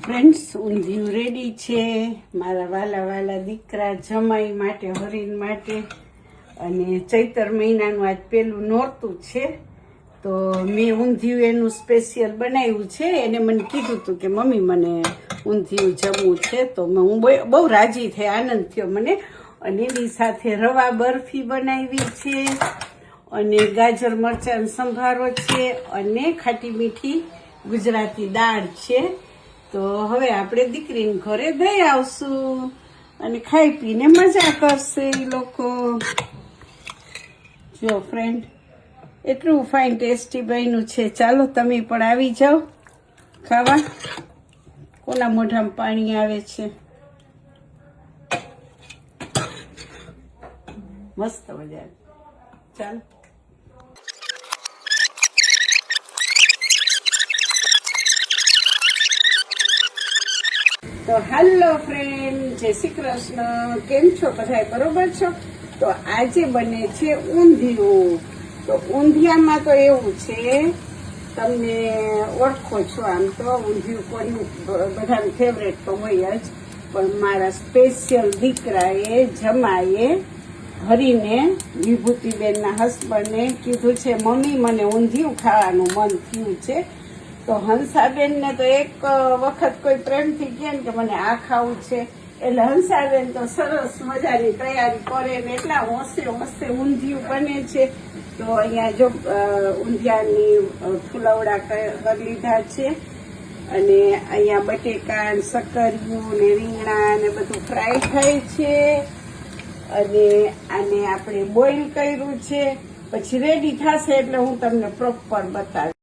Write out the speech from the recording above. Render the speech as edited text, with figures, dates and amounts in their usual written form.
Friends, ઊંધિયું ready છે મારા વાલા વાલા દીકરા જમાઈ માટે, હરીન માટે. અને ચૈતર મહિનાનું આજ પેલું નોરતું છે, તો મેં ઊંધિયું એનું સ્પેશિયલ બનાવ્યું છે. એને મને કીધું હતું કે મમ્મી મને ઊંધિયું જમવું છે, તો હું બહુ રાજી થઈ, આનંદ થયો મને. અને એની સાથે રવા બરફી બનાવી છે, અને ગાજર મરચાંનો સંભારો છે, અને ખાટી મીઠી ગુજરાતી દાળ છે. તો હવે આપણે દીકરીને ઘરે દઈ આવશું અને ખાઈ પીને મજા કરશે એ લોકો. જો ફ્રેન્ડ, એટલું ફાઇન ટેસ્ટી બન્યું છે. ચાલો તમે પણ આવી જાઓ ખાવા. કોના મોઢામાં પાણી આવે છે? મસ્ત મજા. ચાલો. તો હેલો ફ્રેન્ડ, જય શ્રી કૃષ્ણ. કેમ છો બધા? બરોબર છો? તો આજે બને છે ઊંધિયું. તો ઊંધિયામાં તો એવું છે, તમને ઓળખો છો આમ તો ઊંધિયું કોનું બધાનું ફેવરેટ તો હોય જ, પણ મારા સ્પેશિયલ દીકરાએ જમાએ હરીને વિભૂતિબેનના હસબન્ડને કીધું છે મમ્મી મને ઊંધિયું ખાવાનું મન થયું છે. તો હંસાબેનને તો એક વખત કોઈ પ્રેમથી કહે ને કે મને આ ખાવું છે, એટલે હંસાબેન તો સરસ મજાની તૈયારી કરે ને એટલા હોંશે ઊંધિયું બને છે. તો અહીંયા જો ઊંધિયાની ફુલવડા કરી લીધા છે, અને અહીંયા બટેકા સક્કરિયું ને રીંગણા ને બધું ફ્રાય થાય છે, અને આને આપણે બોઇલ કર્યું છે. પછી રેડી થશે એટલે હું તમને પ્રોપર બતાવીશ.